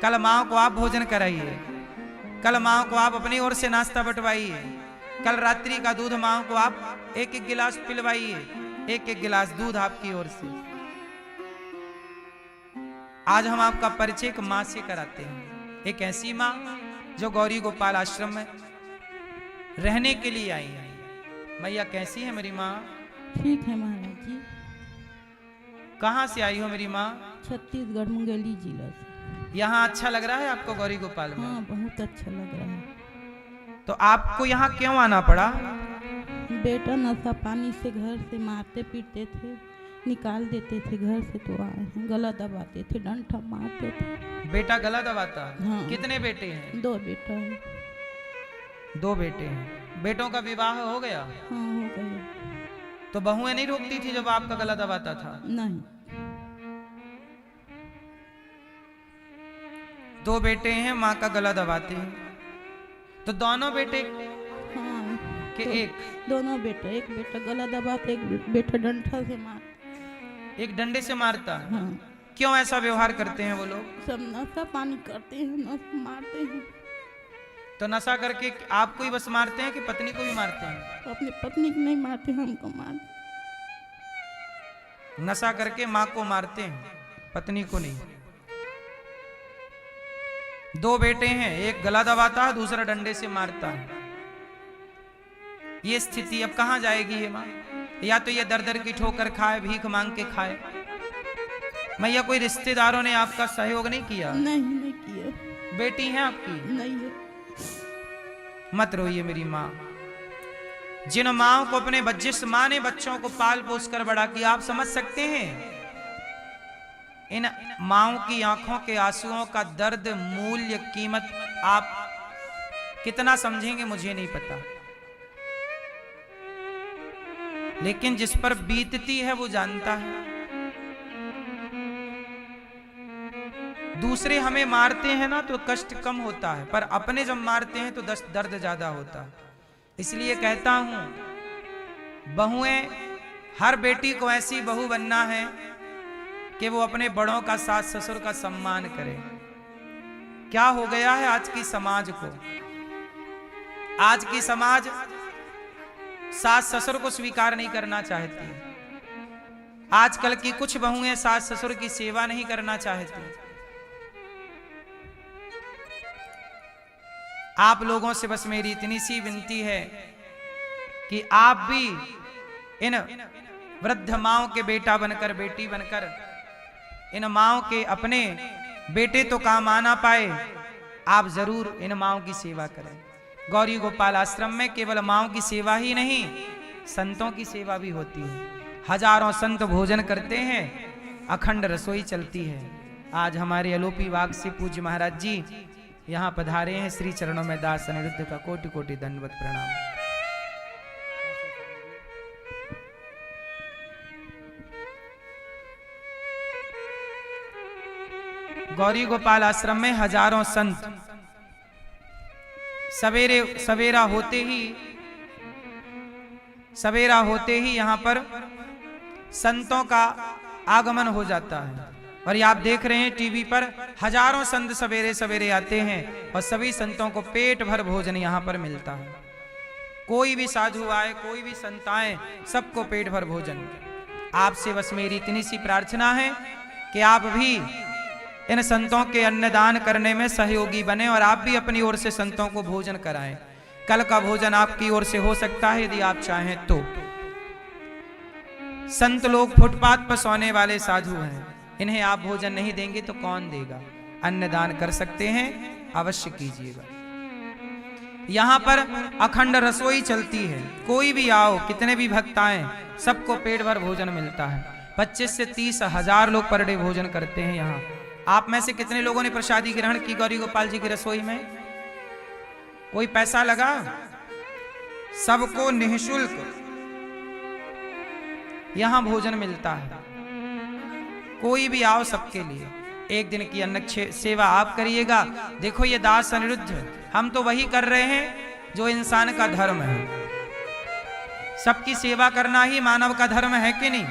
कल माँ को आप भोजन कराइए, कल माँ को आप अपनी ओर से नाश्ता बंटवाइए, कल रात्रि का दूध माँ को आप एक एक गिलास पिलवाइए, एक एक गिलास दूध आपकी ओर से। आज हम आपका परिचय एक माँ से कराते हैं, एक ऐसी माँ जो गौरी गोपाल आश्रम में रहने के लिए आई है। मैया कैसी है मेरी माँ? ठीक है महाराज जी। कहाँ से आई हो मेरी माँ? छत्तीसगढ़ मुंगेली जिला से। यहाँ अच्छा लग रहा है आपको गौरी गोपाल में? हाँ बहुत अच्छा लग रहा है। तो आपको यहाँ क्यों आना पड़ा? बेटा नशा पानी से घर से मारते पीटते थे, निकाल देते थे घर से, तो आए हैं। गला दबाते थे, डंठा मारते थे। बेटा गला दबाता? हाँ। कितने बेटे हैं? 2 बेटा है। 2 बेटे हैं। बेटों का विवाह हो गया? हाँ हो गया। तो बहुएं नहीं रोकती थी जब आपका गला दबाता था? नहीं। 2 बेटे हैं, माँ का गला दबाते हैं। तो दोनों बेटे हाँ के तो एक? दोनों बेटा, एक बेटा गला दबाते, एक बेटा डंठा से मार। एक डंडे से मारता? हाँ। क्यों ऐसा व्यवहार करते हैं वो लोग? सब नशा पानी करते हैं, नशा मारते हैं। तो नशा करके आपको ही बस मारते हैं कि पत्नी को भी मारते हैं? अपनी पत्नी को नहीं मारते, हमको मारते। नशा करके माँ को मारते हैं, पत्नी को नहीं। 2 बेटे हैं, एक गला दबाता है, दूसरा डंडे से मारता है। ये स्थिति अब कहां जाएगी ये माँ? या तो ये दर दर की ठोकर खाए, भीख मांग के खाए। मैया कोई रिश्तेदारों ने आपका सहयोग नहीं किया? नहीं किया। बेटी है आपकी? नहीं है। मत रोइए मेरी माँ। जिन माओ को अपने जिस माँ ने बच्चों को पाल पोस कर बड़ा किया, आप समझ सकते हैं इन माओं की आंखों के आंसुओं का दर्द, मूल्य, कीमत आप कितना समझेंगे मुझे नहीं पता। लेकिन जिस पर बीतती है वो जानता है। दूसरे हमें मारते हैं ना तो कष्ट कम होता है, पर अपने जब मारते हैं तो दर्द ज्यादा होता है। इसलिए कहता हूं बहुएं, हर बेटी को ऐसी बहू बनना है कि वो अपने बड़ों का, सास ससुर का सम्मान करे। क्या हो गया है आज की समाज को, आज की समाज सास ससुर को स्वीकार नहीं करना चाहती। आजकल की कुछ बहुएं सास ससुर की सेवा नहीं करना चाहती। आप लोगों से बस मेरी इतनी सी विनती है कि आप भी इन वृद्ध माओं के बेटा बनकर, बेटी बनकर, इन माओं के अपने बेटे तो काम आना पाए, आप जरूर इन माओं की सेवा करें। गौरी गोपाल आश्रम में केवल माओं की सेवा ही नहीं, संतों की सेवा भी होती है। हजारों संत भोजन करते हैं, अखंड रसोई चलती है। आज हमारे अलोपी वाग से पूज्य महाराज जी यहाँ पधारे हैं। श्री चरणों में दास अनिरुद्ध का कोटि कोटि दंडवत प्रणाम। गौरी गोपाल आश्रम में हजारों संत सवेरा होते ही यहाँ पर संतों का आगमन हो जाता है। और ये आप देख रहे हैं टीवी पर, हजारों संत सवेरे सवेरे आते हैं और सभी संतों को पेट भर भोजन यहाँ पर मिलता है। कोई भी साधु आए, कोई भी संत आए, सबको पेट भर भोजन। आपसे बस मेरी इतनी सी प्रार्थना है कि आप भी इन संतों के अन्नदान करने में सहयोगी बने और आप भी अपनी ओर से संतों को भोजन कराएं। कल का भोजन आपकी ओर से हो सकता है यदि आप चाहें तो। संत लोग फुटपाथ पर सोने वाले साधु हैं, इन्हें आप भोजन नहीं देंगे तो कौन देगा। अन्नदान कर सकते हैं, अवश्य कीजिएगा। यहाँ पर अखंड रसोई चलती है, कोई भी आओ, कितने भी भक्त आए, सबको पेट भर भोजन मिलता है। 25 से 30 हजार लोग पर डे भोजन करते हैं यहाँ। आप में से कितने लोगों ने प्रसादी ग्रहण की गौरी गोपाल जी की रसोई में? कोई पैसा लगा? सबको निःशुल्क यहां भोजन मिलता है। कोई भी आओ, सबके लिए एक दिन की अन्न सेवा आप करिएगा। देखो ये दास अनिरुद्ध, हम तो वही कर रहे हैं जो इंसान का धर्म है। सबकी सेवा करना ही मानव का धर्म है कि नहीं?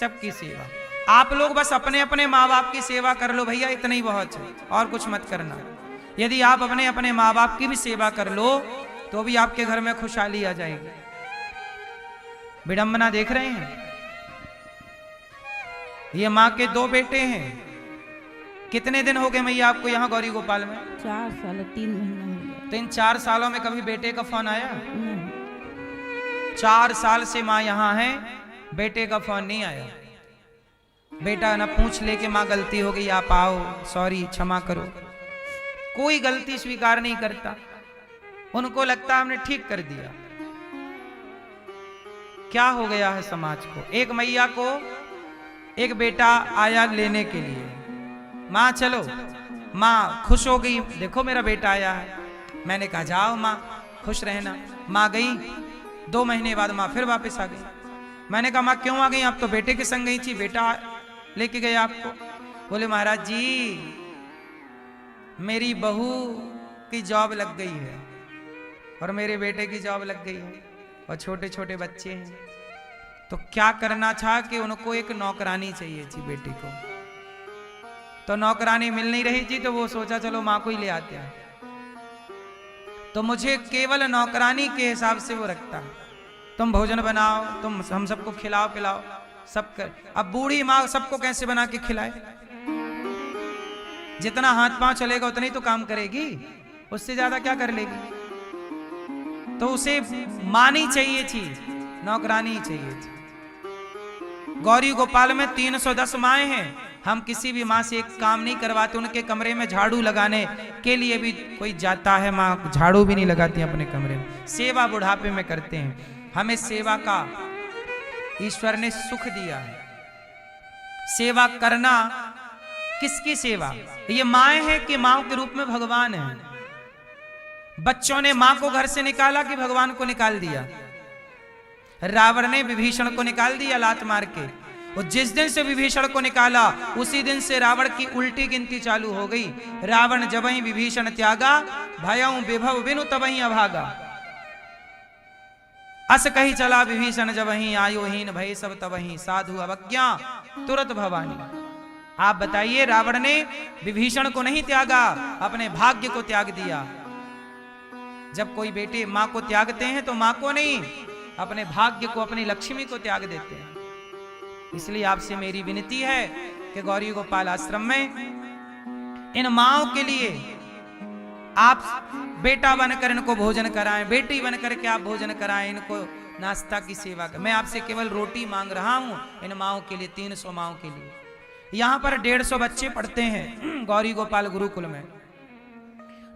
सबकी सेवा। आप लोग बस अपने अपने माँ बाप की सेवा कर लो भैया, इतना ही बहुत है, और कुछ मत करना। यदि आप अपने अपने माँ बाप की भी सेवा कर लो तो भी आपके घर में खुशहाली आ जाएगी। विडंबना देख रहे हैं, ये माँ के 2 बेटे हैं। कितने दिन हो गए मैया आपको यहाँ गौरी गोपाल में? 4 साल 3 महीना हो गया। तो इन 4 सालों में कभी बेटे का फोन आया? नहीं। 4 साल से माँ यहाँ है, बेटे का फोन नहीं आया। बेटा ना पूछ ले कि माँ गलती हो गई, आप आओ, सॉरी, क्षमा करो। कोई गलती स्वीकार नहीं करता, उनको लगता हमने ठीक कर दिया। क्या हो गया है समाज को? एक मैया को एक बेटा आया लेने के लिए, माँ चलो, माँ खुश हो गई, देखो मेरा बेटा आया है। मैंने कहा जाओ माँ, खुश रहना। माँ गई, 2 महीने बाद माँ फिर वापस आ गई। मैंने कहा माँ क्यों आ गई? आप तो बेटे के संग गई थी, बेटा लेके गए आपको। बोले महाराज जी मेरी बहू की जॉब लग गई है और मेरे बेटे की जॉब लग गई है और छोटे छोटे बच्चे हैं, तो क्या करना था कि उनको एक नौकरानी चाहिए थी बेटी को। तो नौकरानी मिल नहीं रही थी, तो वो सोचा चलो माँ को ही ले आते हैं। तो मुझे केवल नौकरानी के हिसाब से वो रखता है। तुम भोजन बनाओ, तुम हम सबको खिलाओ पिलाओ, सब कर। अब बूढ़ी माँ सबको कैसे बना के खिलाए? जितना हाथ पांव चलेगा उतना ही तो काम करेगी, उससे ज्यादा क्या कर लेगी? तो उसे मानी चाहिए थी, नौकरानी चाहिए थी। गौरी गोपाल में 310 माएँ हैं। हम किसी भी माँ से एक काम नहीं करवाते। उनके कमरे में झाड़ू लगाने के लिए भी कोई जाता है, माँ झाड़ू भी नहीं लगाती अपने कमरे में। सेवा बुढ़ापे में करते हैं। हमें सेवा का ईश्वर ने सुख दिया है। सेवा करना, किसकी सेवा? ये माएँ हैं कि माँ के रूप में भगवान है। बच्चों ने माँ को घर से निकाला कि भगवान को निकाल दिया? रावण ने विभीषण को निकाल दिया लात मार के। और जिस दिन से विभीषण को निकाला उसी दिन से रावण की उल्टी गिनती चालू हो गई। रावण जब ही विभीषण त्यागा, भयऊ विभव बिनु तबही अभागा। अस कही चला विभीषण जब ही, आयुहीन भय सब तबही, साधु अवज्ञा तुरंत भवानी। आप बताइए, रावण ने विभीषण को नहीं त्यागा, अपने भाग्य को त्याग दिया। जब कोई बेटे मां को त्यागते हैं तो मां को नहीं, अपने भाग्य को, अपनी लक्ष्मी को त्याग देते हैं। इसलिए आपसे मेरी विनती है कि गौरी गोपाल आश्रम में इन माओं के लिए आप बेटा बनकर इनको भोजन कराएं, बेटी बनकर के आप भोजन कराएं, इनको नाश्ता की सेवा करें। मैं आपसे केवल रोटी मांग रहा हूं इन माओं के लिए, 300 माओं के लिए। यहां पर 150 बच्चे पढ़ते हैं गौरी गोपाल गुरुकुल में।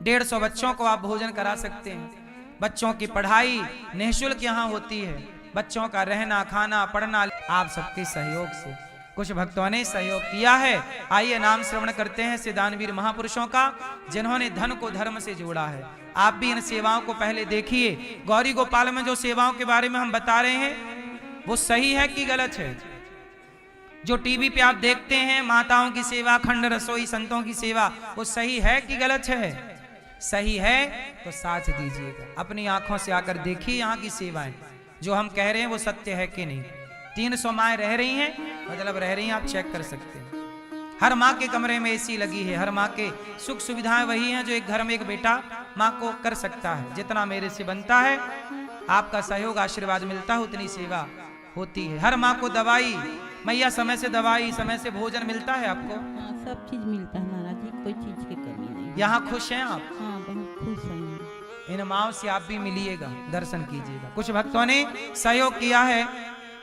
150 बच्चों को आप भोजन करा सकते हैं। बच्चों की पढ़ाई निःशुल्क यहाँ होती है। बच्चों का रहना, खाना, पढ़ना आप सबके सहयोग से। कुछ भक्तों ने सहयोग किया है। आइए नाम श्रवण करते हैं ऐसे दानवीर महापुरुषों का जिन्होंने धन को धर्म से जोड़ा है। आप भी इन सेवाओं को पहले देखिए। गौरी गोपाल में जो सेवाओं के बारे में हम बता रहे हैं वो सही है कि गलत है? जो टीवी पे आप देखते हैं माताओं की सेवा, खंड रसोई, संतों की सेवा, वो सही है कि गलत है? सही है तो साथ दीजिएगा। अपनी आंखों से आकर देखिए यहाँ की सेवाएं, जो हम कह रहे हैं वो सत्य है कि नहीं। 300 माएँ रह रही हैं, मतलब रह रही हैं, आप चेक कर सकते हैं। हर माँ के कमरे में एसी लगी है। हर माँ के सुख सुविधाएं वही हैं जो एक घर में एक बेटा माँ को कर सकता है। जितना मेरे से बनता है, आपका सहयोग, आशीर्वाद मिलता है, उतनी सेवा होती है। हर माँ को दवाई, मैया समय से दवाई, समय से भोजन मिलता है आपको? हाँ, सब चीज मिलता है महाराज जी, कोई चीज की कमी नहीं। यहाँ खुश हैं आप? हाँ, बहुत खुश हैं। इन माओं से आप भी मिलिएगा, दर्शन कीजिएगा। कुछ भक्तों ने सहयोग किया है।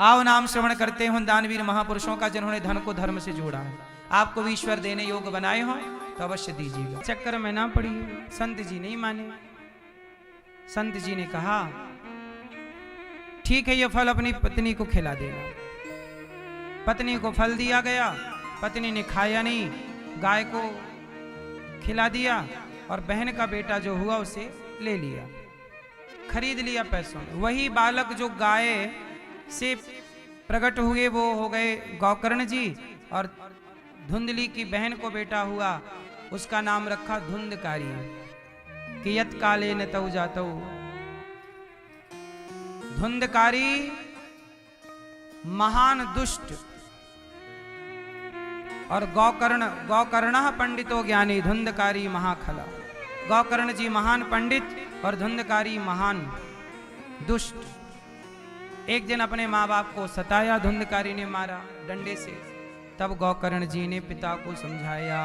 आओ नाम श्रवण करते हैं उन दानवीर महापुरुषों का जिन्होंने धन को धर्म से जोड़ा है। आपको भी ईश्वर देने योग्य बनाए हो तो अवश्य दीजिएगा। चक्कर में ना पड़िए। संत जी नहीं माने। संत जी ने कहा ठीक है, ये फल अपनी पत्नी को खिला देना। पत्नी को फल दिया गया। पत्नी ने खाया नहीं, गाय को खिला दिया और बहन का बेटा जो हुआ उसे ले लिया, खरीद लिया पैसों में। वही बालक जो गाय से प्रकट हुए वो हो गए गौकर्ण जी, और धुंधली की बहन को बेटा हुआ, उसका नाम रखा धुंधकारी। कि यत काले न तऊ जातऊ। धुंधकारी महान दुष्ट और गौकर्ण पंडितो ज्ञानी, धुंधकारी महाखला। गौकर्ण जी महान पंडित और धुंधकारी महान दुष्ट। एक दिन अपने माँ बाप को सताया, धुंधकारी ने मारा डंडे से। तब गौकर्ण जी ने पिता को समझाया,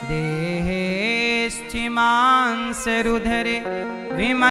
देहे स्थिमांस रुधरे विम